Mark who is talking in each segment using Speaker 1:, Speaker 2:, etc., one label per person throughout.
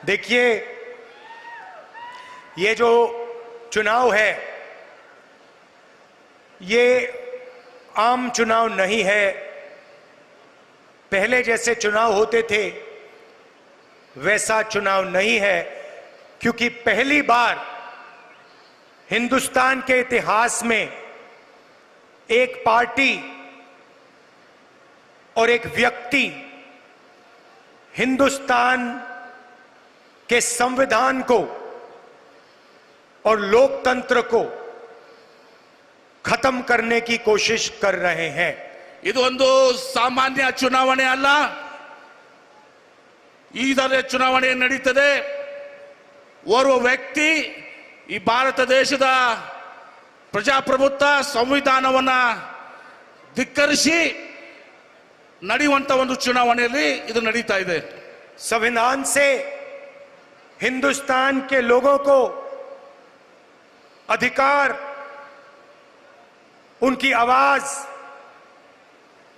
Speaker 1: देखिए, ये जो चुनाव है ये आम चुनाव नहीं है। पहले जैसे चुनाव होते थे वैसा चुनाव नहीं है, क्योंकि पहली बार हिंदुस्तान के इतिहास में एक पार्टी और एक व्यक्ति हिंदुस्तान के संविधान को और लोकतंत्र को खत्म करने की कोशिश कर रहे हैं।
Speaker 2: ಇದೊಂದು ಸಾಮಾನ್ಯ ಚುನಾವಣೆ ಅಲ್ಲ, ಇದರ ಚುನಾವಣೆ ನಡೀತದೆ। ಓರ್ವ ವ್ಯಕ್ತಿ ಈ ಭಾರತ ದೇಶದ ಪ್ರಜಾಪ್ರಭುತ್ವ ಸಂವಿಧಾನವನ್ನ ಧಿಕ್ಕರಿಸಿ ನಡೆಯುವಂತ ಒಂದು ಚುನಾವಣೆಯಲ್ಲಿ ಇದು ನಡೀತಾ ಇದೆ।
Speaker 1: संविधान से हिंदुस्तान के लोगों को अधिकार, उनकी आवाज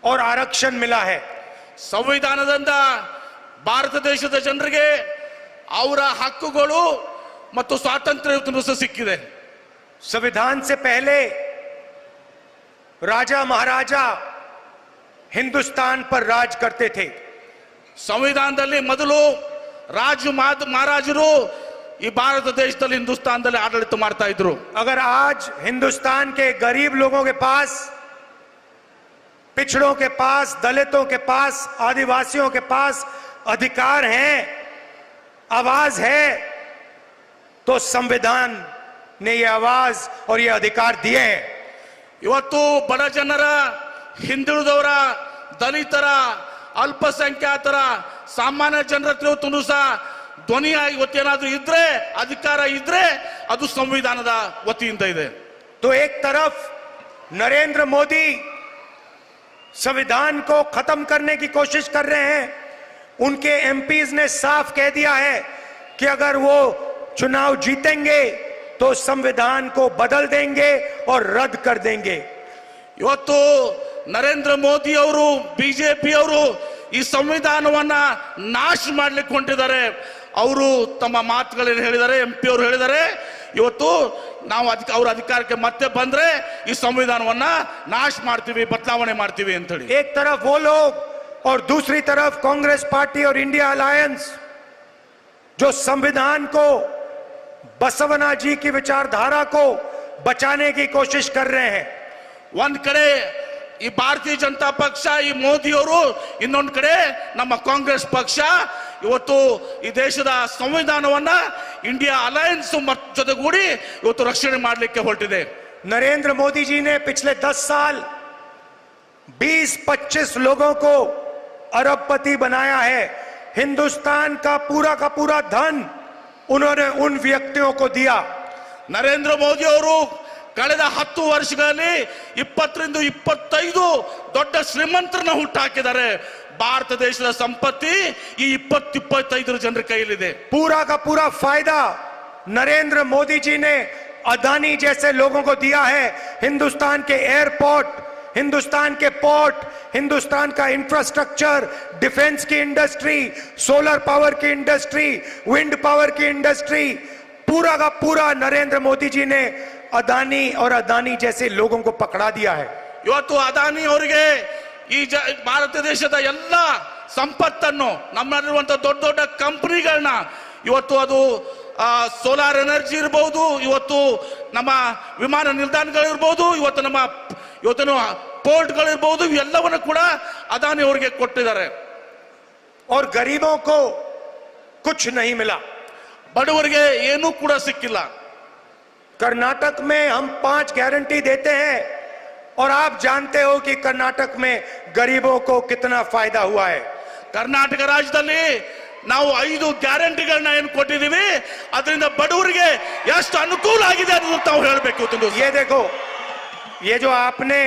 Speaker 1: और आरक्षण मिला है।
Speaker 2: ಸಂವಿಧಾನದಿಂದ ಭಾರತ ದೇಶದ ಜನರಿಗೆ ಅವರ ಹಕ್ಕುಗಳು ಮತ್ತು ಸ್ವಾತಂತ್ರ್ಯ ಸಿಕ್ಕಿದೆ।
Speaker 1: संविधान से पहले राजा महाराजा हिंदुस्तान पर राज करते थे।
Speaker 2: ಸಂವಿಧಾನದಲ್ಲಿ ಮೊದಲು ರಾಜ ಮಹಾರಾಜರು ಈ ಭಾರತ ದೇಶದಲ್ಲಿ ಹಿಂದೂಸ್ತಾನದಲ್ಲಿ ಆಡಳಿತ ಮಾಡ್ತಾ ಇದ್ರು।
Speaker 1: अगर आज हिंदुस्तान के गरीब लोगों के पास, पिछड़ों के पास, दलितों के पास, आदिवासियों के पास अधिकार हैं, आवाज है, तो संविधान ने ये आवाज और ये अधिकार दिए हैं।
Speaker 2: ಇವತ್ತು ಬಡ ಜನರ, ಹಿಂದುಳಿದವರ, ದಲಿತರ, ಅಲ್ಪಸಂಖ್ಯಾತರ, ಸಾಮಾನ್ಯ ಜನರ ಹತ್ರ ಸಹ ಧ್ವನಿಯಾಗಿ ಇವತ್ತೇನಾದ್ರೂ ಇದ್ರೆ, ಅಧಿಕಾರ ಇದ್ರೆ ಅದು ಸಂವಿಧಾನದ ವತಿಯಿಂದ ಇದೆ।
Speaker 1: तो एक तरफ नरेंद्र मोदी संविधान को खत्म करने की कोशिश कर रहे हैं। उनके एमपीज ने साफ कह दिया है कि अगर वो चुनाव जीतेंगे तो संविधान को बदल देंगे और रद्द कर देंगे।
Speaker 2: ಇವತ್ತು ನರೇಂದ್ರ ಮೋದಿ ಅವರು, ಬಿಜೆಪಿ ಅವರು ಈ ಸಂವಿಧಾನವನ್ನ ನಾಶ ಮಾಡ್ಲಿಕ್ಕೆ ಹೊಂಟಿದ್ದಾರೆ। ಅವರು ತಮ್ಮ ಮಾತುಗಳನ್ನು ಹೇಳಿದ್ದಾರೆ, ಎಂಪಿ ಅವರು ಹೇಳಿದ್ದಾರೆ, ಇವತ್ತು ನಾವು ಅವ್ರ ಅಧಿಕಾರಕ್ಕೆ ಮತ್ತೆ ಬಂದ್ರೆ ಈ ಸಂವಿಧಾನವನ್ನ ನಾಶ ಮಾಡ್ತೀವಿ, ಬದಲಾವಣೆ ಮಾಡ್ತೀವಿ ಅಂತ ಹೇಳಿ।
Speaker 1: एक तरफ वो लोग और दूसरी तरफ कांग्रेस पार्टी और इंडिया अलायंस जो संविधान को, बसवना जी की विचारधारा को बचाने की कोशिश कर रहे हैं।
Speaker 2: ಒಂದ್ ಕಡೆ ಈ ಭಾರತೀಯ ಜನತಾ ಪಕ್ಷ, ಈ ಮೋದಿ ಅವರು, ಇನ್ನೊಂದು ಕಡೆ ನಮ್ಮ ಕಾಂಗ್ರೆಸ್ ಪಕ್ಷ ಇವತ್ತು ಈ ದೇಶದ ಸಂವಿಧಾನವನ್ನ ಇಂಡಿಯಾ ಅಲಯನ್ಸ್ ಜೊತೆಗೂಡಿ ಇವತ್ತು ರಕ್ಷಣೆ ಮಾಡಲಿಕ್ಕೆ ಹೊರಟಿದೆ।
Speaker 1: नरेंद्र मोदी जी ने पिछले 10 साल 20-25 लोगों को अरबपति बनाया है। हिंदुस्तान का पूरा धन उन्होंने उन व्यक्तियों को दिया।
Speaker 2: ನರೇಂದ್ರ ಮೋದಿ ಅವರು ಕಳೆದ 10 ವರ್ಷಗಳಲ್ಲಿ 20ರಿಂದ 25 ದೊಡ್ಡ ಶ್ರೀಮಂತರನ್ನ ಹುಟ್ಟಾಕಿದ್ದಾರೆ। ಭಾರತ ದೇಶದ ಸಂಪತ್ತಿ ಈ 20-25 ಜನರ ಕೈಯಲ್ಲಿದೆ।
Speaker 1: पूरा का पूरा फायदा नरेंद्र मोदी जी ने अदानी जैसे लोगों को दिया है। हिंदुस्तान के एयरपोर्ट, हिंदुस्तान के पोर्ट, हिंदुस्तान का इंफ्रास्ट्रक्चर, डिफेंस की इंडस्ट्री, सोलर पावर की इंडस्ट्री, विंड पावर की इंडस्ट्री, पूरा का पूरा नरेंद्र मोदी जी ने अदानी और अदानी जैसे लोगों को पकड़ा दिया है।
Speaker 2: ಇವತ್ತು ಅದಾನಿ ಅವರಿಗೆ ಈ ಭಾರತ ದೇಶದ ಎಲ್ಲ ಸಂಪತ್ತನ್ನು, ನಮ್ಮಲ್ಲಿರುವಂತ ದೊಡ್ಡ ದೊಡ್ಡ ಕಂಪನಿಗಳನ್ನ, ಇವತ್ತು ಅದು ಸೋಲಾರ್ ಎನರ್ಜಿ ಇರಬಹುದು, ಇವತ್ತು ನಮ್ಮ ವಿಮಾನ ನಿಲ್ದಾಣಗಳಿರ್ಬಹುದು, ಇವತ್ತಿನ ಪೋರ್ಟ್ಗಳಿರ್ಬಹುದು, ಇವೆಲ್ಲವನ್ನು ಕೂಡ ಅದಾನಿ ಅವರಿಗೆ ಕೊಟ್ಟಿದ್ದಾರೆ।
Speaker 1: और गरीबों को कुछ नहीं मिला,
Speaker 2: ಬಡವರಿಗೆ ಏನೂ ಕೂಡ ಸಿಕ್ಕಿಲ್ಲ।
Speaker 1: कर्नाटक में हम 5 गारंटी देते हैं और आप जानते हो कि कर्नाटक में गरीबों को कितना फायदा हुआ है।
Speaker 2: ಕರ್ನಾಟಕ ರಾಜ್ಯದಲ್ಲಿ ನಾವು 5 ಗ್ಯಾರಂಟಿಗಳನ್ನ ಏನು ಕೊಟ್ಟಿದ್ದೀವಿ, ಅದರಿಂದ ಬಡವರಿಗೆ ಎಷ್ಟು ಅನುಕೂಲ ಆಗಿದೆ ಅನ್ನೋದು ತಾವು ಹೇಳಬೇಕು।
Speaker 1: ये देखो, ये जो आपने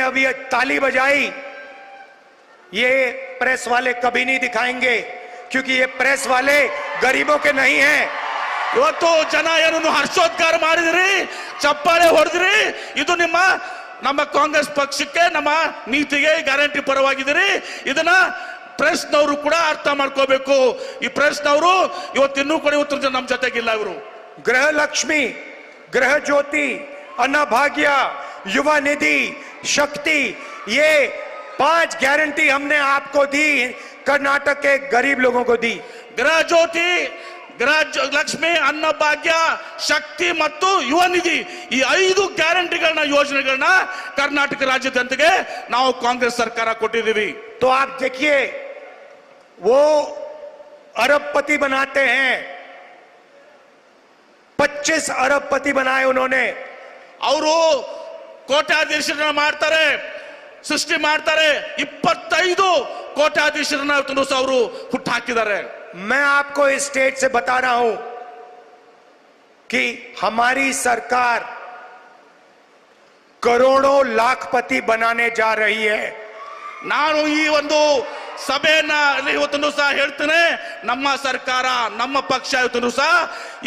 Speaker 1: अभी ताली बजाई, ये प्रेस वाले कभी नहीं दिखाएंगे, क्योंकि ये प्रेस वाले गरीबों के नहीं हैं।
Speaker 2: ಇವತ್ತು ಜನ ಏನನ್ನು ಹರ್ಷೋದ್ಗಾರ ಮಾಡಿದ್ರಿ, ಚಪ್ಪಾಳೆ ಹೊಡೆದ್ರಿ, ಇದು ನಮ್ಮ ಕಾಂಗ್ರೆಸ್ ಪಕ್ಷಕ್ಕೆ, ನಮ್ಮ ನೀತಿಗೆ ಗ್ಯಾರಂಟಿ ಪರವಾಗಿದ್ದೀರಿ। ಇದನ್ನ ಪ್ರೆಸ್ನವರು ಕೂಡ ಅರ್ಥ ಮಾಡ್ಕೋಬೇಕು. ಈ ಪ್ರೆಸ್ನವರು ಇವತ್ತಿನ್ನೂ ಕೂಡ ಇವತ್ತು ನಮ್ಮ ಜೊತೆಗಿಲ್ಲ. ಇವರು
Speaker 1: गृह लक्ष्मी, गृह ज्योति, अन्नभाग्य, युवा निधि, शक्ति, ये 5 गारंटी हमने आपको दी, कर्नाटक के गरीब लोगों को दी.
Speaker 2: ಗೃಹ ಜ್ಯೋತಿ, ಲಕ್ಷ್ಮಿ, ಅನ್ನಭಾಗ್ಯ, ಶಕ್ತಿ ಮತ್ತು ಯುವ ನಿಧಿ, ಈ 5 ಗ್ಯಾರಂಟಿಗಳನ್ನ ಯೋಜನೆಗಳನ್ನ ಕರ್ನಾಟಕ ರಾಜ್ಯದ ಜನತೆಗೆ ನಾವು ಕಾಂಗ್ರೆಸ್ ಸರ್ಕಾರ ಕೊಟ್ಟಿದ್ದೀವಿ.
Speaker 1: तो आप देखिए, वो अरबपति बनाते हैं, 25 अरबपति बनाए उन्होंने.
Speaker 2: ಅವರು ಕೋಟ್ಯಾಧೀಶರನ್ನ ಮಾಡ್ತಾರೆ, ಸೃಷ್ಟಿ ಮಾಡ್ತಾರೆ. 25 ಕೋಟ್ಯಾಧೀಶರನ್ನ ಅವರು ಹುಟ್ಟು ಹಾಕಿದ್ದಾರೆ.
Speaker 1: मैं आपको इस स्टेट से बता रहा हूं कि हमारी सरकार करोड़ों लाखपति बनाने जा रही है.
Speaker 2: ನಾನು ಈ ಒಂದು ಸಭೆಯನ್ನ ಇವತ್ತು ಸಹ ಹೇಳ್ತೇನೆ, ನಮ್ಮ ಸರ್ಕಾರ, ನಮ್ಮ ಪಕ್ಷ ಇವತ್ತು ಸಹ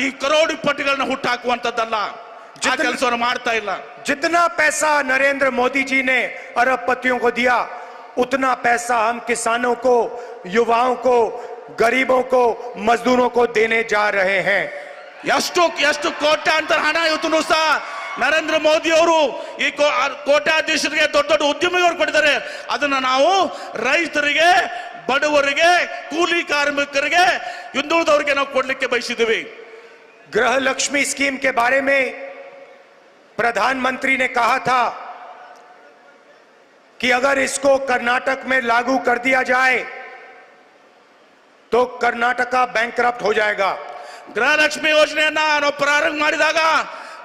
Speaker 2: ಈ ಕರೋಡಿಪತಿಗಳನ್ನ ಹುಟ್ಟಾಕುವಂತದ್ದಲ್ಲ, ಆ ಕೆಲಸವನ್ನು ಮಾಡ್ತಾ ಇಲ್ಲ.
Speaker 1: जितना पैसा नरेंद्र मोदी जी ने अरबपतियों को दिया, उतना पैसा हम किसानों को, युवाओं को, गरीबों को, मजदूरों को देने जा रहे हैं.
Speaker 2: ಎಷ್ಟು ಕೋಟ್ಯಾಂತರ ಹಣ ಇವತ್ತು ಸಹ ನರೇಂದ್ರ ಮೋದಿ ಅವರು ಈ ಕೋಟ್ಯಾಧೀಶರಿಗೆ, ದೊಡ್ಡ ದೊಡ್ಡ ಉದ್ಯಮಿಗಳು ಕೊಟ್ಟಿದ್ದಾರೆ. ಅದನ್ನ ನಾವು ರೈತರಿಗೆ, ಬಡವರಿಗೆ, ಕೂಲಿ ಕಾರ್ಮಿಕರಿಗೆ, ಹಿಂದುಳಿದವರಿಗೆ ನಾವು ಕೊಡ್ಲಿಕ್ಕೆ ಬಯಸಿದ್ದೀವಿ.
Speaker 1: गृह लक्ष्मी स्कीम के बारे में प्रधानमंत्री ने कहा था कि अगर इसको कर्नाटक में लागू कर दिया जाए तो कर्नाटका बैंकरप्ट हो जाएगा.
Speaker 2: ಗೃಹಲಕ್ಷ್ಮಿ ಯೋಜನೆಯನ್ನ ನಾವು ಪ್ರಾರಂಭ ಮಾಡಿದಾಗ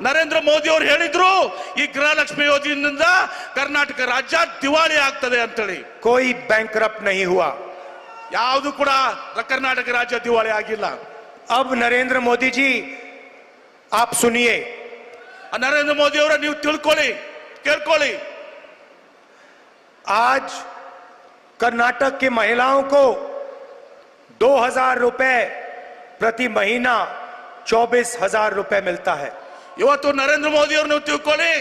Speaker 2: ನರೇಂದ್ರ ಮೋದಿ ಅವರು ಹೇಳಿದ್ರು, ಈ ಗೃಹಲಕ್ಷ್ಮಿ ಯೋಜನೆಯಿಂದ ಕರ್ನಾಟಕ ರಾಜ್ಯ ದಿವಾಳಿ ಆಗ್ತದೆ ಅಂತೇಳಿ.
Speaker 1: कोई बैंकरप्ट नहीं हुआ.
Speaker 2: ಯಾವುದು ಕೂಡ ಕರ್ನಾಟಕ ರಾಜ್ಯ ದಿವಾಳಿ ಆಗಿಲ್ಲ.
Speaker 1: अब नरेंद्र मोदी जी आप सुनिए,
Speaker 2: ನರೇಂದ್ರ ಮೋದಿ ಅವರ ನೀವು ತಿಳ್ಕೊಳ್ಳಿ, ಕೇಳ್ಕೊಳ್ಳಿ.
Speaker 1: आज कर्नाटक की महिलाओं को 2000 रुपए प्रति महीना 24,000 रुपए मिलता है.
Speaker 2: ಇವತ್ತು ನರೇಂದ್ರ ಮೋದಿ ಅವರು ನೀವು ತಿಳ್ಕೊಳ್ಳಿ,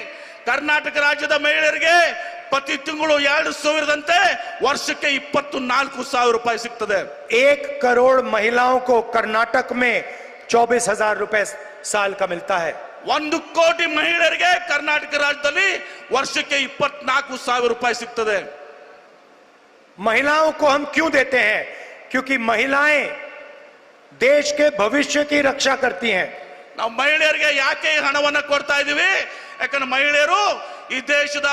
Speaker 2: ಕರ್ನಾಟಕ ರಾಜ್ಯದ ಮಹಿಳೆಯರಿಗೆ ಪ್ರತಿ ತಿಂಗಳು 2,000ದಂತೆ ವರ್ಷಕ್ಕೆ 24,000 ರೂಪಾಯಿ ಸಿಗ್ತದೆ.
Speaker 1: 1 करोड़ महिलाओं को कर्नाटक में 24,000 रुपए साल का मिलता है.
Speaker 2: 1 ಕೋಟಿ ಮಹಿಳೆಯರಿಗೆ ಕರ್ನಾಟಕ ರಾಜ್ಯದಲ್ಲಿ ವರ್ಷಕ್ಕೆ 24,000 ರೂಪಾಯಿ ಸಿಗ್ತದೆ.
Speaker 1: महिलाओं को हम क्यों देते हैं? क्योंकि महिलाएं देश के भविष्य की रक्षा करती हैं.
Speaker 2: ನಾವು ಮಹಿಳೆಯರಿಗೆ ಯಾಕೆ ಈ ಹಣವನ್ನ ಕೊಡ್ತಾ ಇದೀವಿ? ಯಾಕಂದ್ರೆ ಮಹಿಳೆಯರು ಈ ದೇಶದ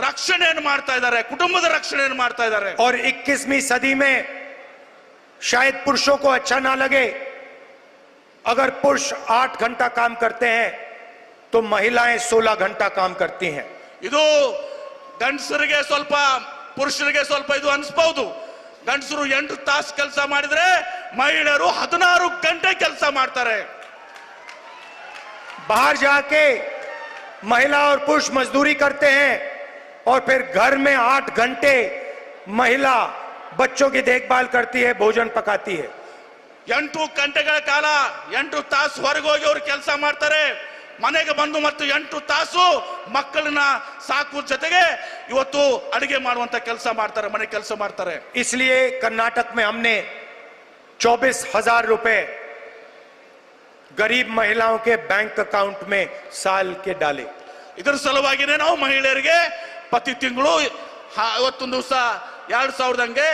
Speaker 2: ರಕ್ಷಣೆಯನ್ನು ಮಾಡ್ತಾ ಇದ್ದಾರೆ, ಕುಟುಂಬದ ರಕ್ಷಣೆಯನ್ನು ಮಾಡ್ತಾ ಇದ್ದಾರೆ.
Speaker 1: और 21वीं सदी में शायद पुरुषों को अच्छा ना लगे, अगर पुरुष 8 घंटा काम करते हैं तो महिलाएं 16 घंटा काम करती हैं.
Speaker 2: ಇದು ಗಂಡಸರಿಗೆ ಸ್ವಲ್ಪ, ಪುರುಷರಿಗೆ ಸ್ವಲ್ಪ ಇದು ಅನ್ಸ್ಬಹುದು. ಗಂಡಸರು 8 ತಾಸು ಕೆಲಸ ಮಾಡಿದ್ರೆ ಮಹಿಳೆಯರು 16 ಗಂಟೆ ಕೆಲಸ ಮಾಡ್ತಾರೆ.
Speaker 1: बाहर जाके महिला और पुरुष मजदूरी करते हैं और फिर घर में 8 घंटे महिला बच्चों की देखभाल करती है, भोजन पकाती है.
Speaker 2: 8 ಗಂಟೆಗಳ ಕಾಲ 8 ತಾಸು ಹೊರಗೆ ಹೋಗಿ ಅವರು ಕೆಲಸ ಮಾಡ್ತಾರೆ, ಮನೆಗೆ ಬಂದು ಮತ್ತು 8 ತಾಸು ಮಕ್ಕಳನ್ನ ಸಾಕುವ ಜೊತೆಗೆ ಇವತ್ತು ಅಡಿಗೆ ಮಾಡುವಂತ ಕೆಲಸ ಮಾಡ್ತಾರೆ, ಮನೆ ಕೆಲಸ ಮಾಡ್ತಾರೆ.
Speaker 1: इसलिए कर्नाटक में हमने 24,000 रुपए गरीब महिलाओं के बैंक अकाउंट में साल के डाले.
Speaker 2: ಇದರ ಸಲುವಾಗಿನೇ ನಾವು ಮಹಿಳೆಯರಿಗೆ ಪ್ರತಿ ತಿಂಗಳು ಇವತ್ತೊಂದು ದಿವಸ 2,000ದಂಗೆ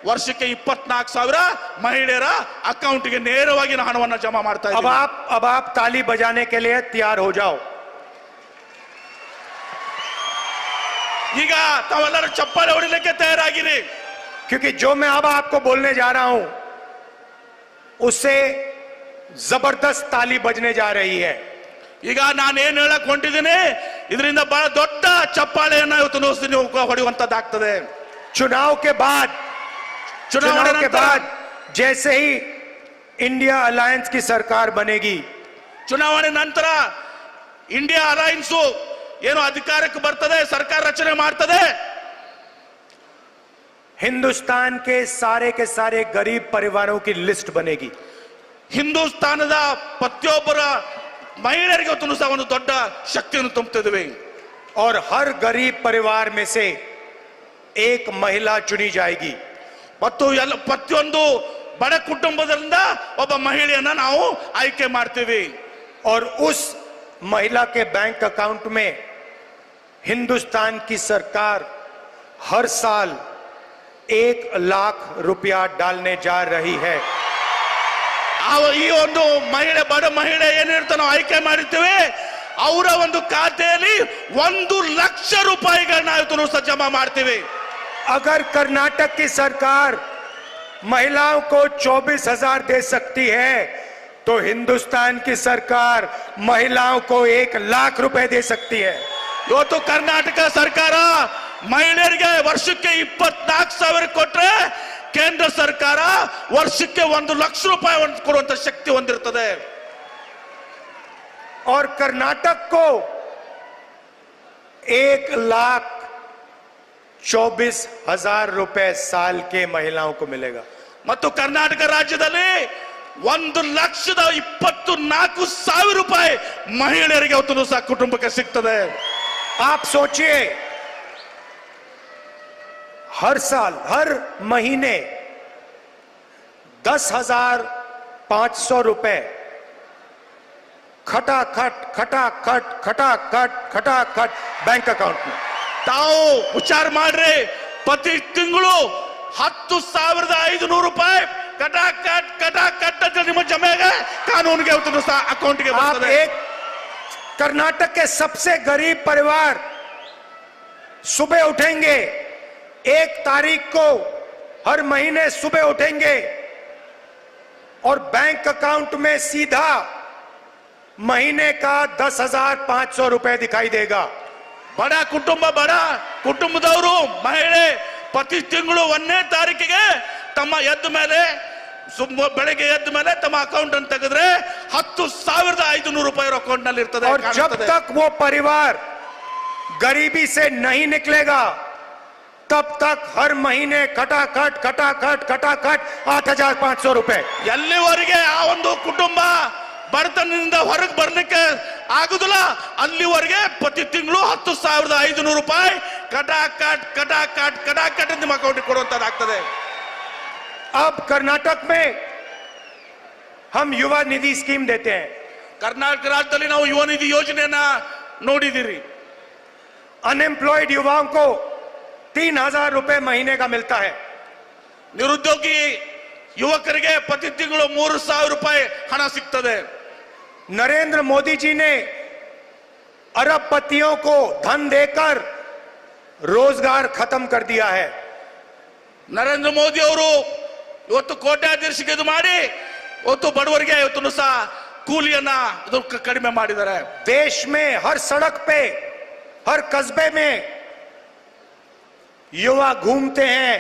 Speaker 2: ವರ್ಷಕ್ಕೆ 24,000 ಮಹಿಳೆಯರ ಅಕೌಂಟ್ಗೆ ನೇರವಾಗಿ ಹಣವನ್ನು ಜಮಾ ಮಾಡ್ತಾ ಇದ್ದೀವಿ.
Speaker 1: अब आप ताली बजाने के लिए तैयार हो जाओ.
Speaker 2: ಈಗ ತಾವೆಲ್ಲರೂ ಚಪ್ಪಾಳೆ ಹೊಡಿಲಿಕ್ಕೆ ತಯಾರಾಗಿರಿ.
Speaker 1: क्योंकि जो मैं अब आपको बोलने जा रहा हूं उससे जबरदस्त ताली बजने जा रही है.
Speaker 2: ಈಗ ನಾನು ಏನು ಹೇಳಕ್ ಹೊಂಟಿದ್ದೀನಿ, ಇದರಿಂದ ಬಹಳ ದೊಡ್ಡ ಚಪ್ಪಾಳೆಯನ್ನ ಇವತ್ತು ನೀವು ಹೊಡೆಯುವಂತದ್ದಾಗ್ತದೆ.
Speaker 1: चुनाव के बाद जैसे ही इंडिया अलायंस की सरकार बनेगी,
Speaker 2: ಚುನಾವಣೆ ನಂತರ ಇಂಡಿಯಾ ಅಲೈನ್ಸ್ ಏನು ಅಧಿಕಾರಕ್ಕೆ ಬರ್ತದೆ, ಸರ್ಕಾರ ರಚನೆ ಮಾಡ್ತದೆ,
Speaker 1: हिंदुस्तान के सारे गरीब परिवारों की लिस्ट बनेगी.
Speaker 2: ಹಿಂದೂಸ್ತಾನದ ಪ್ರತಿಯೊಬ್ಬರ ಮಹಿಳೆಯರಿಗೆ ಇವತ್ತು ಸಹ ಒಂದು ದೊಡ್ಡ ಶಕ್ತಿಯನ್ನು ತುಂಬುತ್ತಿದ್ದೇವೆ.
Speaker 1: और हर गरीब परिवार में से एक महिला चुनी जाएगी.
Speaker 2: ಮತ್ತು ಎಲ್ಲ ಪ್ರತಿಯೊಂದು ಬಡ ಕುಟುಂಬದಿಂದ ಒಬ್ಬ ಮಹಿಳೆಯನ್ನ ನಾವು ಆಯ್ಕೆ ಮಾಡ್ತೀವಿ.
Speaker 1: और उस महिला के बैंक अकाउंट में हिंदुस्तान की सरकार हर साल 1 लाख रुपया डालने जा रही है.
Speaker 2: ಈ ಒಂದು ಮಹಿಳೆ ಬಡ ಮಹಿಳೆ ಏನಿರ್ತಾನೋ ನಾವು ಆಯ್ಕೆ ಮಾಡಿರ್ತೀವಿ, ಅವರ ಒಂದು ಖಾತೆಯಲ್ಲಿ 1 ಲಕ್ಷ ರೂಪಾಯಿಗಳನ್ನ ಇವತ್ತು ಸಹ ಜಮಾ ಮಾಡ್ತೀವಿ.
Speaker 1: अगर कर्नाटक की सरकार महिलाओं को 24,000 दे सकती है तो हिंदुस्तान की सरकार महिलाओं को 1 लाख रुपए दे सकती है.
Speaker 2: ಇವತ್ತು ಕರ್ನಾಟಕ ಸರ್ಕಾರ ಮಹಿಳೆಯರಿಗೆ ವರ್ಷಕ್ಕೆ 24,000 ಕೊಟ್ರೆ ಕೇಂದ್ರ ಸರ್ಕಾರ ವರ್ಷಕ್ಕೆ 1 ಲಕ್ಷ ರೂಪಾಯಿ ಕೊಡುವಂತ ಶಕ್ತಿ ಹೊಂದಿರುತ್ತದೆ.
Speaker 1: और कर्नाटक को 1,24,000 रुपए साल के महिलाओं को मिलेगा.
Speaker 2: ಮತ್ತು ಕರ್ನಾಟಕ ರಾಜ್ಯದಲ್ಲಿ 1,24,000 ರೂಪಾಯಿ ಮಹಿಳೆಯರಿಗೆ ಅವತ್ತು ಸಹ ಕುಟುಂಬಕ್ಕೆ ಸಿಗ್ತದೆ.
Speaker 1: आप सोचिए, हर साल हर महीने 10,500 रुपए खटाखट खटाखट खटाखट खटाखट बैंक अकाउंट में.
Speaker 2: ತಾವು ವಿಚಾರ ಮಾಡ್ರಿ, ಪ್ರತಿ ತಿಂಗಳು 10,500 ರೂಪಾಯಿ ಕಟಾಕಟ್ ಕಟಾಕಟ್ ಅಂತ ನಿಮ್ಮ ಜಮೆಗೆ ಕಾನೂನಿಗೆ ಅವತ್ತು ಸಹ ಅಕೌಂಟ್ಗೆ
Speaker 1: आप
Speaker 2: ಬರ್ತದೆ.
Speaker 1: एक कर्नाटक के सबसे गरीब परिवार सुबह उठेंगे, 1 तारीख को हर महीने सुबह उठेंगे और बैंक अकाउंट में सीधा महीने का 10,500 रुपए दिखाई देगा.
Speaker 2: ಬಡ ಕುಟುಂಬದವರು ಮಹಿಳೆ ಪ್ರತಿ ತಿಂಗಳು 1ನೇ ತಾರೀಕಿಗೆ ತಮ್ಮ ಬೆಳಗ್ಗೆ ಎದ್ದ ಮೇಲೆ ತಮ್ಮ ಅಕೌಂಟ್ ಅನ್ನು ತೆಗೆದ್ರೆ 10,500 ರೂಪಾಯಿ ಅಕೌಂಟ್ ನಲ್ಲಿ ಇರ್ತದೆ.
Speaker 1: और जब तक वो परिवार गरीबी से नहीं निकलेगा तब तक हर महीने खटाखट खटाखट खटाखट 8,500 रुपए.
Speaker 2: ಎಲ್ಲಿವರೆಗೆ ಆ ಒಂದು ಕುಟುಂಬ ಬಡತನದಿಂದ ಹೊರಗೆ ಬರ್ಲಿಕ್ಕೆ ಆಗುದಿಲ್ಲ ಅಲ್ಲಿವರೆಗೆ ಪ್ರತಿ ತಿಂಗಳು 10,500 ರೂಪಾಯಿ ಕಟಾಕಟ್ ಕಟಾಕಟ್ ಕಟಾಕಟ್ ನಿಮ್ಮ ಅಕೌಂಟ್ ಕೊಡುವಂತದ್ದಾಗ್ತದೆ.
Speaker 1: अब कर्नाटक में हम युवा निधि स्कीम देते हैं.
Speaker 2: ಕರ್ನಾಟಕ ರಾಜ್ಯದಲ್ಲಿ ನಾವು ಯುವ ನಿಧಿ ಯೋಜನೆಯನ್ನ ನೋಡಿದಿರಿ.
Speaker 1: अनएम्प्लॉयड युवाओं को 3,000 रुपए महीने का मिलता है.
Speaker 2: ನಿರುದ್ಯೋಗಿ ಯುವಕರಿಗೆ ಪ್ರತಿ ತಿಂಗಳು 3,000 ರೂಪಾಯಿ ಹಣ ಸಿಗ್ತದೆ.
Speaker 1: नरेंद्र मोदी जी ने अरबपतियों को धन देकर रोजगार खत्म कर दिया है.
Speaker 2: ನರೇಂದ್ರ ಮೋದಿ ಅವರು ಇವತ್ತು ಕೋಟ್ಯಾಧೀಶಕ್ಕೆ ಇದು ಮಾಡಿ ಇವತ್ತು ಬಡವರಿಗೆ ಇವತ್ತು ಸಹ ಕೂಲಿಯನ್ನ ಕಡಿಮೆ ಮಾಡಿದ್ದಾರೆ.
Speaker 1: देश में हर सड़क पे हर कस्बे में युवा घूमते हैं,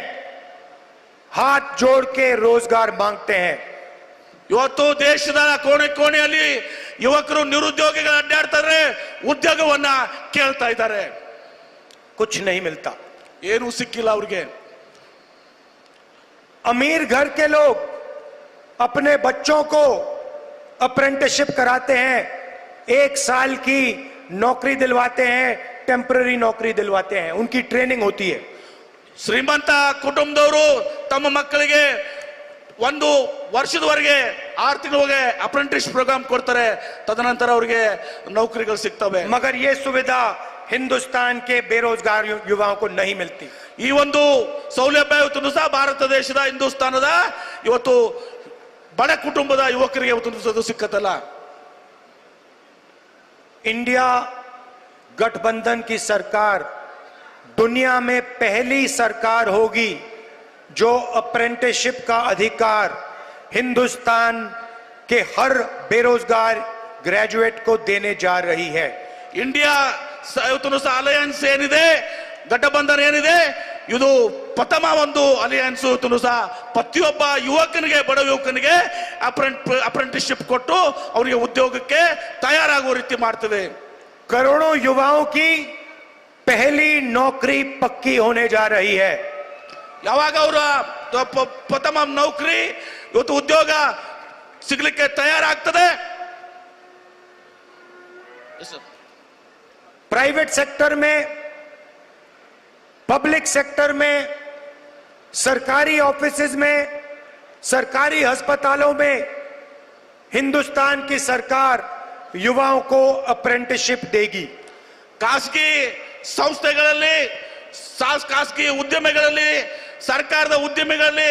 Speaker 1: हाथ जोड़ के रोजगार मांगते हैं.
Speaker 2: ಇವತ್ತು ದೇಶದ ಕೋಣೆ ಕೋಣೆಯಲ್ಲಿ ಯುವಕರು ನಿರುದ್ಯೋಗಿಗಳು ಅಡ್ಡಾಡ್ತಾರೆ, ಉದ್ಯೋಗವನ್ನ ಕೇಳ್ತಾ ಇದ್ದಾರೆ.
Speaker 1: कुछ नहीं मिलता.
Speaker 2: ಏನು ಸಿಕ್ಕಿಲ್ಲ ಅವ್ರಿಗೆ.
Speaker 1: अमीर घर के लोग अपने बच्चों को अप्रेंटिसशिप कराते हैं, 1 साल की नौकरी दिलवाते हैं, टेम्पररी नौकरी दिलवाते हैं, उनकी ट्रेनिंग होती है.
Speaker 2: ಶ್ರೀಮಂತ ಕುಟುಂಬದವರು ತಮ್ಮ ಮಕ್ಕಳಿಗೆ 1 ವರ್ಷದವರೆಗೆ 6 ತಿಂಗಳಿಗೆ ಅಪ್ರೆಂಟಿಸ್ ಪ್ರೋಗ್ರಾಮ್ ಕೊಡ್ತಾರೆ, ತದನಂತರ ಅವರಿಗೆ ನೌಕರಿಗಳು ಸಿಗ್ತವೆ.
Speaker 1: मगर ये सुविधा हिंदुस्तान के बेरोजगार युवाओं को नहीं मिलती.
Speaker 2: ಈ ಒಂದು ಸೌಲಭ್ಯ ಇವತ್ತು ಸಹ ಭಾರತ ದೇಶದ ಹಿಂದೂಸ್ತಾನದ ಇವತ್ತು ಬಡ ಕುಟುಂಬದ ಯುವಕರಿಗೆ ಇವತ್ತು ಸಿಕ್ಕತ್ತಲ್ಲ.
Speaker 1: इंडिया गठबंधन की सरकार दुनिया में पहली सरकार होगी जो अप्रेंटिसशिप का अधिकार हिंदुस्तान के हर बेरोजगार ग्रेजुएट को देने जा रही है.
Speaker 2: ಇಂಡಿಯಾ ಇವತ್ತು ಸಹ ಅಲಯನ್ಸ್ ಏನಿದೆ, ಗಠಬಂಧನ ಏನಿದೆ, ಇದು ಪ್ರಥಮ ಒಂದು ಅಲಿಯನ್ಸ್ ಇವತ್ತು ಸಹ ಪ್ರತಿಯೊಬ್ಬ ಯುವಕನಿಗೆ, ಬಡ ಯುವಕನಿಗೆ ಅಪ್ರೆಂಟಿಸ್ಶಿಪ್ ಕೊಟ್ಟು ಅವರಿಗೆ ಉದ್ಯೋಗಕ್ಕೆ ತಯಾರಾಗುವ ರೀತಿ ಮಾಡ್ತದೆ.
Speaker 1: करोड़ों युवाओं की पहली नौकरी पक्की होने जा रही है.
Speaker 2: ಯಾವಾಗ ಅವರ ಪ್ರಥಮ ನೌಕರಿ ಇವತ್ತು ಉದ್ಯೋಗ ಸಿಗ್ಲಿಕ್ಕೆ ತಯಾರಾಗ್ತದೆ.
Speaker 1: प्राइवेट सेक्टर में, पब्लिक सेक्टर में सरकारी ऑफिसेज में, सरकारी अस्पतालों में हिंदुस्तान की सरकार युवाओं को अप्रेंटिसशिप देगी।
Speaker 2: ಖಾಸಗಿ ಸಂಸ್ಥೆಗಳಲ್ಲಿ ಖಾಸಗಿ ಉದ್ಯಮಿಗಳಲ್ಲಿ ಸರ್ಕಾರದ ಉದ್ಯಮಿಗಳಲ್ಲಿ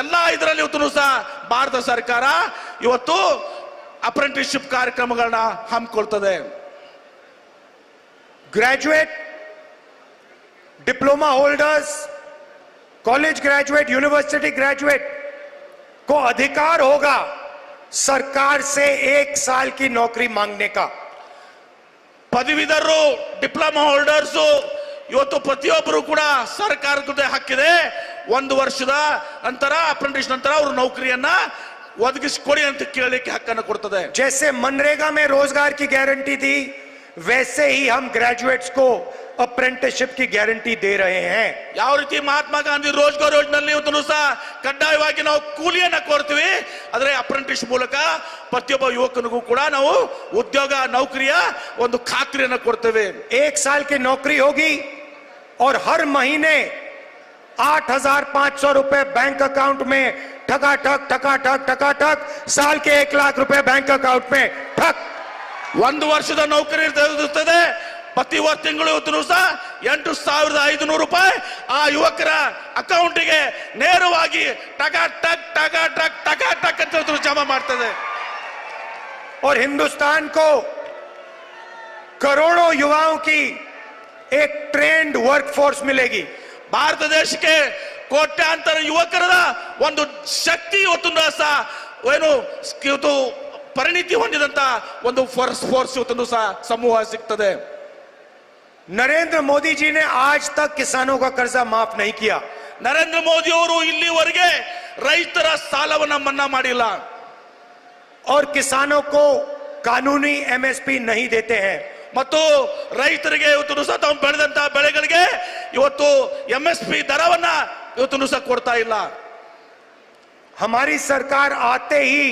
Speaker 2: ಎಲ್ಲಾ ಇದರಲ್ಲಿ ಇವತ್ತು ಸಹ ಭಾರತ ಸರ್ಕಾರ ಇವತ್ತು ಅಪ್ರೆಂಟಿಸ್ಶಿಪ್ ಕಾರ್ಯಕ್ರಮಗಳನ್ನ ಹಮ್ಮಿಕೊಳ್ತದೆ।
Speaker 1: Graduate, diploma holders, college graduate, university graduate को अधिकार होगा सरकार से 1 साल की नौकरी मांगने का।
Speaker 2: ಪದವೀಧರರು, ಡಿಪ್ಲೊಮಾ ಹೋಲ್ಡರ್ಸ್ ಇವತ್ತು ಪ್ರತಿಯೊಬ್ಬರು ಕೂಡ ಸರ್ಕಾರದ ಹಕ್ಕಿದೆ 1 ವರ್ಷದ ನಂತರ ಅಪ್ರೆಂಟಿಸ್ ನಂತರ ಅವರು ನೌಕರಿಯನ್ನ ಒದಗಿಸಿಕೊಡಿ ಅಂತ ಕೇಳಲಿಕ್ಕೆ ಹಕ್ಕನ್ನು ಕೊಡ್ತದೆ।
Speaker 1: जैसे मनरेगा में रोजगार की गारंटी थी, वैसे ही हम ग्रेजुएट्स को अप्रेंटिसशिप की गारंटी दे रहे हैं।
Speaker 2: ಯಾವ ರೀತಿ ಮಹಾತ್ಮ ಗಾಂಧಿ ರೋಜ್ಗಾರ್ ಯೋಜನೆಯಲ್ಲಿ ಇವತ್ತು ಸಹ ಕಡ್ಡಾಯವಾಗಿ ನಾವು ಕೂಲಿಯನ್ನ ಕೊಡ್ತೀವಿ, ಆದರೆ ಅಪ್ರೆಂಟಿಸ್ ಮೂಲಕ ಪ್ರತಿಯೊಬ್ಬ ಯುವಕನಿಗೂ ಕೂಡ ನಾವು ಉದ್ಯೋಗ ನೌಕರಿಯ ಒಂದು ಖಾತ್ರಿಯನ್ನ ಕೊಡ್ತೇವೆ।
Speaker 1: 1 साल की नौकरी होगी और हर महीने 8,500 रुपए बैंक अकाउंट में ठकाठक ठकाठक ठकाठक, साल के 1 लाख रुपए बैंक अकाउंट में ठक।
Speaker 2: 1 ವರ್ಷದ ನೌಕರಿ ಇರ್ತದೆ, ಪ್ರತಿ ತಿಂಗಳು ಇವತ್ತು ಸಹ 8,500 ರೂಪಾಯಿ ಆ ಯುವಕರ ಅಕೌಂಟಿಗೆ ನೇರವಾಗಿ ಟಕಾಟಕ್ ಟಕಾಟಕ್ ಟಕಾಟಕ್ ಅಂತ ಜಮಾ ಮಾಡ್ತದೆ।
Speaker 1: और हिंदुस्तान को करोड़ों युवाओं की एक ट्रेंड वर्कफोर्स मिलेगी।
Speaker 2: ಭಾರತ ದೇಶಕ್ಕೆ ಕೋಟ್ಯಾಂತರ ಯುವಕರ ಒಂದು ಶಕ್ತಿ ಇವತ್ತು ಸಹ ಏನು ಇವತ್ತು ಪರಿಣಿತಿ ಹೊಂದಿದಂತ ಒಂದು ಫೋರ್ಸ್ ಇವತ್ತು ಸಹ ಸಮೂಹ ಸಿಗ್ತದೆ।
Speaker 1: नरेंद्र मोदी जी ने आज तक किसानों का कर्जा माफ नहीं किया।
Speaker 2: ನರೇಂದ್ರ ಮೋದಿ ಅವರು ಇಲ್ಲಿವರೆಗೆ ರೈತರ ಸಾಲವನ್ನ ಮನ್ನಾ ಮಾಡಿಲ್ಲ
Speaker 1: और किसानों को कानूनी एमएसपी नहीं देते हैं।
Speaker 2: ಮತ್ತು ರೈತರಿಗೆ ಇವತ್ತು ಸಹ ತಾವು ಬೆಳೆದಂತ ಬೆಳೆಗಳಿಗೆ ಇವತ್ತು ಎಂಎಸ್ಪಿ ದರವನ್ನ ಇವತ್ತು ಸಹ ಕೊಡ್ತಾ ಇಲ್ಲ।
Speaker 1: हमारी सरकार आते ही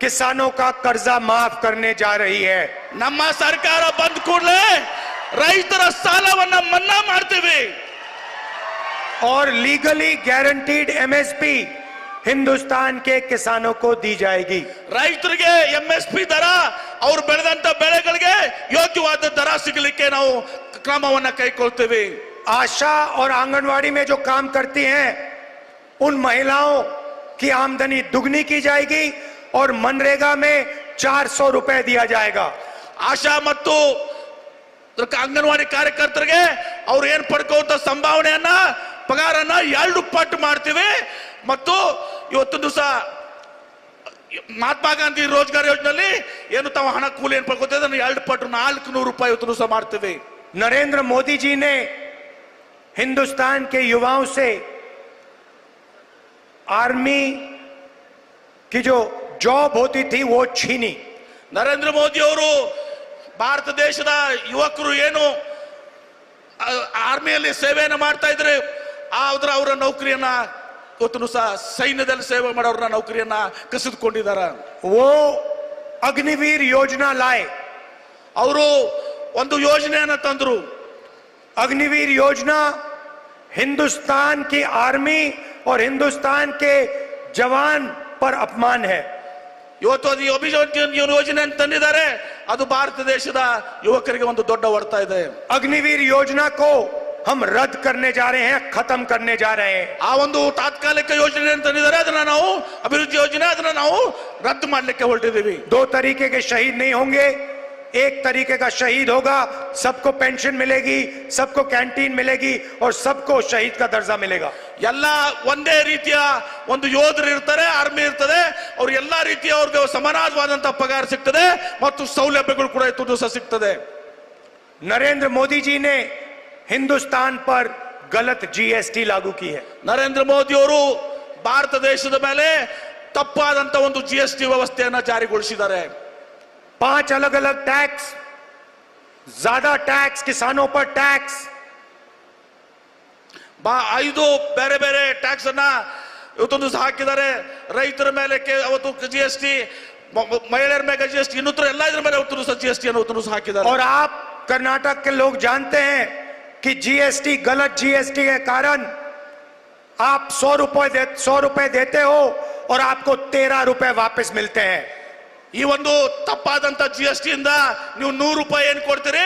Speaker 1: किसानों का कर्जा माफ करने जा रही है।
Speaker 2: ನಮ್ಮ ಸರ್ಕಾರ ಬಂದ ಕೂಡಲೇ ರೈತರ ಸಾಲವನ್ನ ಮನ್ನಾ ಮಾಡ್ತೇವೆ
Speaker 1: और लीगली गारंटीड एमएसपी हिंदुस्तान के किसानों को दी जाएगी।
Speaker 2: ರೈತರಿಗೆ ಎಂಎಸ್ಪಿ ದರ ಅವರು ಬೆಳೆದಂತ ಬೆಳೆಗಳಿಗೆ ಯೋಗ್ಯವಾದ ದರ ಸಿಗಲಿಕ್ಕೆ ನಾವು ಕ್ರಮವನ್ನ ಕೈಗೊಳ್ತೇವೆ।
Speaker 1: आशा और आंगनवाड़ी में जो काम करती हैं उन महिलाओं की आमदनी दुगनी की जाएगी और मनरेगा में 400 रुपए दिया जाएगा।
Speaker 2: ಆಶಾ ಮತ್ತು ಅಂಗನವಾಡಿ ಕಾರ್ಯಕರ್ತರಿಗೆ ಅವ್ರು ಏನ್ ಪಡ್ಕೊಳ್ಳುವಂತ ಸಂಭಾವನೆಯನ್ನ ಪಗಾರನ್ನ 2 ಪಟ್ಟು ಮಾಡ್ತೀವಿ ಮತ್ತು ಇವತ್ತು ಸಹ ಮಹಾತ್ಮ ಗಾಂಧಿ ರೋಜ್ಗಾರ್ ಯೋಜನೆಯಲ್ಲಿ ಏನು ತಾವು ಹಣ ಕೂಲಿ ಏನ್ ಪಡ್ಕೊಳ್ತೇವೆ ಅದನ್ನು 2 ಪಟ್ಟು 400 ರೂಪಾಯಿ ಇವತ್ತು ಸಹ ಮಾಡ್ತೀವಿ।
Speaker 1: नरेंद्र मोदी जी ने हिंदुस्तान के युवाओं से आर्मी की जो जॉब होती थी वो छीनी।
Speaker 2: ನರೇಂದ್ರ ಮೋದಿ ಅವರು ಭಾರತ ದೇಶದ ಯುವಕರು ಏನು ಆರ್ಮಿಯಲ್ಲಿ ಸೇವೆಯನ್ನು ಮಾಡ್ತಾ ಇದ್ರೆ ಅವರ ನೌಕರಿಯನ್ನ ಇವತ್ತು ಸಹ ಸೈನ್ಯದಲ್ಲಿ ಸೇವೆ ಮಾಡೋರನ್ನ ನೌಕರಿಯನ್ನ ಕಸಿದುಕೊಂಡಿದ್ದಾರೆ।
Speaker 1: वो अग्निवीर योजना लाए।
Speaker 2: ಅವರು ಒಂದು ಯೋಜನೆಯನ್ನ ತಂದ್ರು।
Speaker 1: अग्निवीर योजना हिंदुस्तान की आर्मी और हिंदुस्तान के जवान पर अपमान है।
Speaker 2: ಇವತ್ತು ಅದು ಯೋಜನೆ ತಂದಿದ್ದಾರೆ, ಅದು ಭಾರತ ದೇಶದ ಯುವಕರಿಗೆ ಒಂದು ದೊಡ್ಡ ಹೊಡೆತ ಇದೆ।
Speaker 1: अग्निवीर योजना को हम रद्द करने जा रहे हैं, खत्म करने जा रहे हैं।
Speaker 2: ಆ ಒಂದು ತಾತ್ಕಾಲಿಕ ಯೋಜನೆ ತಂದಿದ್ದಾರೆ, ಅದನ್ನ ನಾವು ಅಭಿವೃದ್ಧಿ ಯೋಜನೆ ಅದನ್ನ ನಾವು ರದ್ದು ಮಾಡಲಿಕ್ಕೆ ಹೊರಟಿದ್ದೀವಿ।
Speaker 1: 2 तरीके के शहीद नहीं होंगे, एक तरीके का शहीद होगा, सबको पेंशन मिलेगी, सबको कैंटीन मिलेगी और सबको शहीद का दर्जा मिलेगा।
Speaker 2: ಎಲ್ಲ ಒಂದೇ ರೀತಿಯ ಒಂದು ಯೋಧರು ಇರ್ತಾರೆ, ಆರ್ಮಿ ಇರ್ತದೆ, ಅವ್ರು ಎಲ್ಲಾ ರೀತಿಯ ಅವ್ರಿಗೆ ಸಮಾನವಾದಂತ ಪಗಾರ ಸಿಗ್ತದೆ ಮತ್ತು ಸೌಲಭ್ಯಗಳು ಕೂಡ ಇವತ್ತು ಸಹ ಸಿಗ್ತದೆ।
Speaker 1: नरेंद्र मोदी जी ने हिंदुस्तान पर गलत जीएसटी लागू की है।
Speaker 2: ನರೇಂದ್ರ ಮೋದಿ ಅವರು ಭಾರತ ದೇಶದ ಮೇಲೆ ತಪ್ಪಾದಂತ ಒಂದು ಜಿಎಸ್ಟಿ ವ್ಯವಸ್ಥೆಯನ್ನ ಜಾರಿಗೊಳಿಸಿದ್ದಾರೆ।
Speaker 1: 5 अलग अलग टैक्स, ज्यादा टैक्स, किसानों पर टैक्स,
Speaker 2: 5 ಬೇರೆ ಬೇರೆ ಟ್ಯಾಕ್ಸ್ ಅನ್ನ ಇವತ್ತೊಂದು ಸಹ ಹಾಕಿದ್ದಾರೆ। ರೈತರ ಮೇಲೆ ಅವತ್ತು ಜಿಎಸ್ಟಿ, ಮಹಿಳೆಯರ ಮೇಲೆ ಜಿಎಸ್ಟಿ, ಇನ್ನೂತರ ಎಲ್ಲ ಇದ್ರ ಮೇಲೆ ಇವತ್ತು ಸಹ ಜಿಎಸ್ಟಿ ಅನ್ನು ಸಹ ಹಾಕಿದ್ದಾರೆ।
Speaker 1: और आप कर्नाटक के लोग जानते हैं कि जीएसटी, गलत जीएसटी के कारण आप 100 रुपए देते हो और आपको 13 रुपए वापस मिलते हैं।
Speaker 2: ಈ ಒಂದು ತಪ್ಪಾದಂತ GST ಇಂದ ನೀವು 100 ರೂಪಾಯಿ ಏನು ಕೊಡ್ತೀರಿ,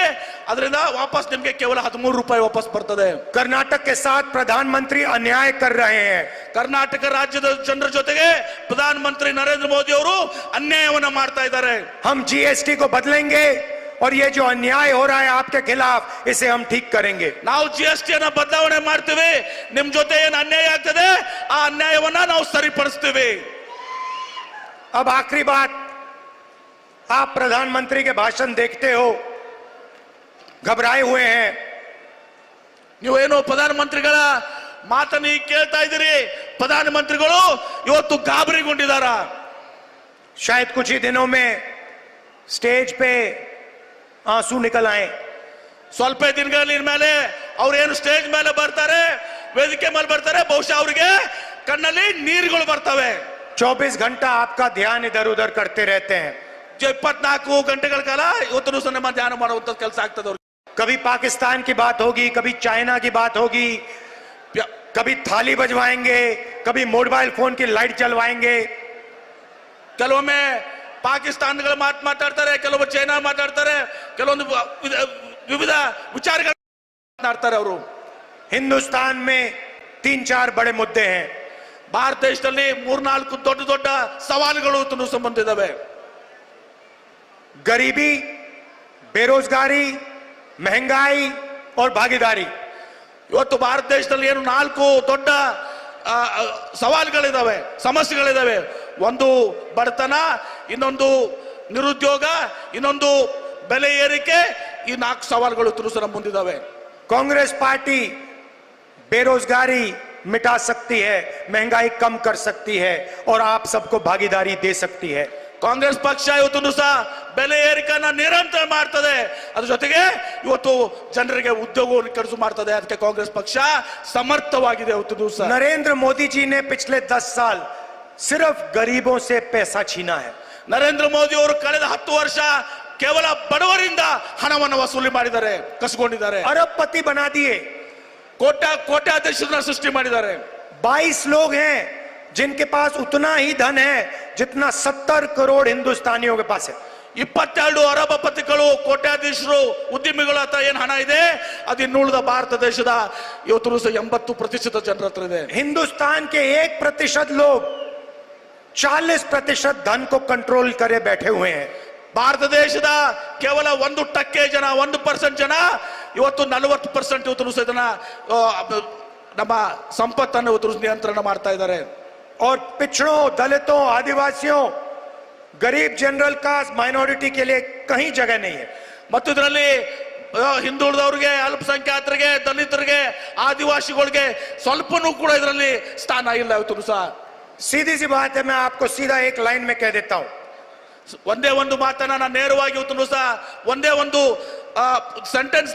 Speaker 2: ಅದರಿಂದ ವಾಪಸ್ ನಿಮಗೆ ಕೇವಲ 13 ರೂಪಾಯಿ ವಾಪಸ್ ಬರ್ತದೆ।
Speaker 1: कर्नाटक के साथ प्रधानमंत्री अन्याय कर रहे हैं।
Speaker 2: ಕರ್ನಾಟಕ ರಾಜ್ಯದ ಜನರ ಜೊತೆಗೆ ಪ್ರಧಾನಮಂತ್ರಿ ನರೇಂದ್ರ ಮೋದಿ ಅವರು ಅನ್ಯಾಯವನ್ನ ಮಾಡ್ತಾ ಇದ್ದಾರೆ।
Speaker 1: हम GST को बदलेंगे और ये जो अन्याय हो रहा है आपके खिलाफ, इसे हम ठीक करेंगे।
Speaker 2: ನಾವು GST ಅನ್ನ ಬದಲಾವಣೆ ಮಾಡ್ತೀವಿ, ನಿಮ್ ಜೊತೆ ಏನು ಅನ್ಯಾಯ ಆಗ್ತದೆ ಆ ಅನ್ಯಾಯವನ್ನ ನಾವು ಸರಿಪಡಿಸ್ತೀವಿ।
Speaker 1: अब आखिरी बात, आप प्रधानमंत्री के भाषण देखते हो, घबराए हुए हैं।
Speaker 2: ನೀವೇನು ಪ್ರಧಾನಮಂತ್ರಿಗಳ ಮಾತನ್ನು ಕೇಳ್ತಾ ಇದ್ದೀರಿ, ಪ್ರಧಾನಮಂತ್ರಿಗಳು ಇವತ್ತು ಗಾಬರಿಗೊಂಡಿದ್ದಾರ।
Speaker 1: शायद कुछ ही दिनों में स्टेज पे आंसू निकल आए।
Speaker 2: ಸ್ವಲ್ಪ ದಿನಗಳ ಮೇಲೆ ಅವ್ರು ಏನು ಸ್ಟೇಜ್ ಮೇಲೆ ಬರ್ತಾರೆ, ವೇದಿಕೆ ಮೇಲೆ ಬರ್ತಾರೆ, ಬಹುಶಃ ಅವರಿಗೆ ಕಣ್ಣಲ್ಲಿ ನೀರುಗಳು ಬರ್ತವೆ।
Speaker 1: 24 घंटा आपका ध्यान इधर उधर करते रहते हैं।
Speaker 2: 24 ಗಂಟೆಗಳ ಕಾಲ ಇವತ್ತು ಸಹ ನಮ್ಮ ಧ್ಯಾನ ಮಾಡುವಂತ ಕೆಲಸ ಆಗ್ತದೆ ಅವ್ರಿಗೆ।
Speaker 1: कभी पाकिस्तान की बात होगी, कभी चाइना की बात होगी, कभी थाली बजवाएंगे, कभी मोबाइल फोन की लाइट जलवाएंगे।
Speaker 2: ಕೆಲವೊಮ್ಮೆ ಪಾಕಿಸ್ತಾನಗಳ ಮಾತಾಡ್ತಾರೆ, ಕೆಲವೊಮ್ಮೆ ಚೈನಾ ಮಾತಾಡ್ತಾರೆ, ಕೆಲವೊಂದು ವಿವಿಧ ವಿಚಾರಗಳ ಮಾತನಾಡ್ತಾರೆ ಅವರು।
Speaker 1: हिंदुस्तान में 3-4 बड़े मुद्दे हैं।
Speaker 2: ಭಾರತ ದೇಶದಲ್ಲಿ 3-4 ದೊಡ್ಡ ದೊಡ್ಡ ಸವಾಲುಗಳು ಸಂಬಂಧ ಇದಾವೆ।
Speaker 1: गरीबी, बेरोजगारी, महंगाई और भागीदारी।
Speaker 2: ಇವತ್ತು ಭಾರತ ದೇಶದಲ್ಲಿ ಏನು 4 ದೊಡ್ಡ ಸವಾಲುಗಳಿದಾವೆ, ಸಮಸ್ಯೆಗಳಿದಾವೆ। ಒಂದು ಬಡತನ, ಇನ್ನೊಂದು ನಿರುದ್ಯೋಗ, ಇನ್ನೊಂದು ಬೆಲೆ ಏರಿಕೆ। ಈ 4 ಸವಾಲುಗಳು ನಮ್ಮ ಮುಂದಿದಾವೆ।
Speaker 1: कांग्रेस पार्टी बेरोजगारी मिटा सकती है, महंगाई कम कर सकती है और आप सबको भागीदारी दे सकती है।
Speaker 2: ಕಾಂಗ್ರೆಸ್ ಪಕ್ಷ ಇವತ್ತು ಸಹ ಬೆಲೆ ಏರಿಕೆಯನ್ನ ನಿರಂತರ ಮಾಡ್ತದೆ, ಅದ್ರ ಜೊತೆಗೆ ಇವತ್ತು ಜನರಿಗೆ ಉದ್ಯೋಗವನ್ನು ಕಡಿಸು ಮಾಡ್ತದೆ। ಅದಕ್ಕೆ ಕಾಂಗ್ರೆಸ್ ಪಕ್ಷ ಸಮರ್ಥವಾಗಿದೆ ಇವತ್ತು ಸಹ।
Speaker 1: नरेंद्र मोदी जी ने पिछले 10 साल सिर्फ गरीबों से पैसा छीना है।
Speaker 2: ನರೇಂದ್ರ ಮೋದಿ ಅವರು ಕಳೆದ 10 ವರ್ಷ ಕೇವಲ ಬಡವರಿಂದ ಹಣವನ್ನು ವಸೂಲಿ ಮಾಡಿದ್ದಾರೆ, ಕಸಿಕೊಂಡಿದ್ದಾರೆ।
Speaker 1: अरबपति बना दिए।
Speaker 2: ಕೋಟ್ಯಾಧೀಶರನ್ನ ಸೃಷ್ಟಿ ಮಾಡಿದ್ದಾರೆ।
Speaker 1: 22 लोग हैं जिनके पास उतना ही धन है जितना 70 करोड़ हिंदुस्तानियों के पास है।
Speaker 2: 22 ಅರಬಪತಿಗಳು, ಕೋಟ್ಯಾಧೀಶರು, ಉದ್ಯಮಿಗಳ ಹತ್ರ ಏನ್ ಹಣ ಇದೆ, ಅದು ಇನ್ನುಳಿದ ಭಾರತ ದೇಶದ ಇವತ್ತು 80% ಜನರ ಹತ್ರ ಇದೆ।
Speaker 1: हिंदुस्तान के 1% लोग 40% धन को कंट्रोल करे बैठे हुए हैं।
Speaker 2: ಭಾರತ ದೇಶದ ಕೇವಲ 1% ಜನ, 1% ಜನ ಇವತ್ತು 40% ಇವತ್ತು ಇದನ್ನ ನಮ್ಮ ಸಂಪತ್ತನ್ನು ಇವತ್ತು ನಿಯಂತ್ರಣ ಮಾಡ್ತಾ ಇದ್ದಾರೆ।
Speaker 1: और पिछड़ों, दलितों, आदिवासियों, गरीब जनरल कास्ट, माइनॉरिटी के लिए कहीं जगह नहीं है।
Speaker 2: ಮತ್ತು ಇದರಲ್ಲಿ ಹಿಂದುಳಿದವರಿಗೆ, ಅಲ್ಪಸಂಖ್ಯಾತರಿಗೆ, ದಲಿತರಿಗೆ, ಆದಿವಾಸಿಗಳಿಗೆ ಸ್ವಲ್ಪನೂ ಕೂಡ ಇದರಲ್ಲಿ ಸ್ಥಾನ ಇಲ್ಲ ಇವತ್ತು ಸಹ।
Speaker 1: सीधी सी बात है, मैं आपको सीधा एक लाइन में कह देता हूं।
Speaker 2: ಒಂದೇ ಒಂದು ಮಾತನ್ನ ನಾನು ನೇರವಾಗಿ ಇವತ್ತು ಸಹ ಒಂದೇ ಒಂದು सेंटेंस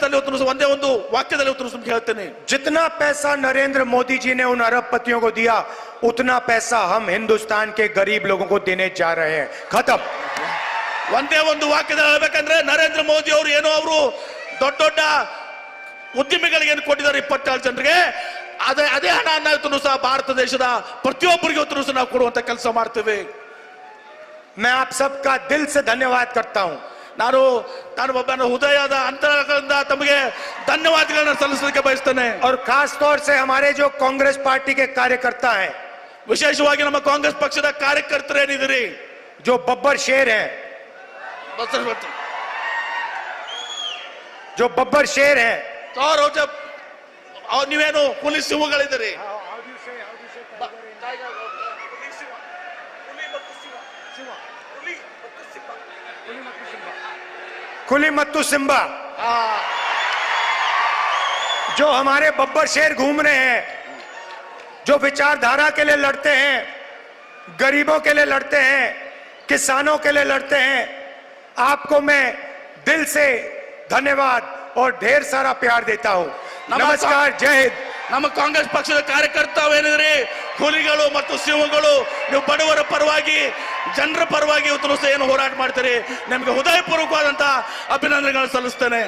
Speaker 2: ಒಂದೇ ಒಂದು ವಾಕ್ಯದಲ್ಲಿ ಉತ್ತರಿಸಿ ಹೇಳ್ತೇನೆ।
Speaker 1: जितना पैसा नरेंद्र मोदी जी ने उन अरबपतियों को दिया, उतना पैसा हम हिंदुस्तान के गरीब लोगों को देने जा रहे हैं। खत्म।
Speaker 2: ಒಂದೇ ಒಂದು ವಾಕ್ಯದಲ್ಲಿ ಹೇಳಬೇಕಂದ್ರೆ ನರೇಂದ್ರ ಮೋದಿ ಅವರು ಏನೋ ಅವರು ದೊಡ್ಡ ದೊಡ್ಡ ಉದ್ಯಮಿಗಳಿಗೆ ಏನು ಕೊಟ್ಟಿದ್ದಾರೆ 24 ಜನರಿಗೆ, ಅದೇ ಹಣವನ್ನು ಇವತ್ತು ಸಹ ಭಾರತ ದೇಶದ ಪ್ರತಿಯೊಬ್ಬರಿಗೆ ಇವತ್ತು ಸಹ ನಾವು ಕೊಡುವಂತ ಕೆಲಸ ಮಾಡ್ತೇವೆ।
Speaker 1: मैं आप सबका दिल से धन्यवाद करता हूं।
Speaker 2: ನಾನು ಒಬ್ಬನ ಹೃದಯದ ಅಂತರಂಗದಿಂದ ತಮಗೆ ಧನ್ಯವಾದಗಳನ್ನು ಸಲ್ಲಿಸಲಿಕ್ಕೆ ಬಯಸ್ತೇನೆ।
Speaker 1: और खास तौर से हमारे जो कांग्रेस पार्टी के कार्यकर्ता हैं,
Speaker 2: ವಿಶೇಷವಾಗಿ ನಮ್ಮ ಕಾಂಗ್ರೆಸ್ ಪಕ್ಷದ ಕಾರ್ಯಕರ್ತರು ಏನಿದ್ದೀರಿ,
Speaker 1: जो बब्बर शेर हैं, जो बब्बर शेर हैं,
Speaker 2: ನೀವೇನು ಹುಲಿ ಸಿಂಹಗಳಿದ್ದೀರಿ,
Speaker 1: खुली मत्तू सिम्बा, जो हमारे बब्बर शेर घूम रहे हैं, जो विचारधारा के लिए लड़ते हैं, गरीबों के लिए लड़ते हैं, किसानों के लिए लड़ते हैं, आपको मैं दिल से धन्यवाद और ढेर सारा प्यार देता हूं। नमस्कार, जय हिंद।
Speaker 2: ನಮ್ಮ ಕಾಂಗ್ರೆಸ್ ಪಕ್ಷದ ಕಾರ್ಯಕರ್ತವೇನಿದ್ರಿ, ಹುಲಿಗಳು ಮತ್ತು ಸಿಂಹಗಳು, ನೀವು ಬಡವರ ಪರವಾಗಿ, ಜನರ ಪರವಾಗಿ ಇವತ್ತು ಏನು ಹೋರಾಟ ಮಾಡ್ತೀರಿ, ನಿಮಗೆ ಹೃದಯಪೂರ್ವಕವಾದಂತಹ ಅಭಿನಂದನೆಗಳನ್ನು ಸಲ್ಲಿಸ್ತೇನೆ।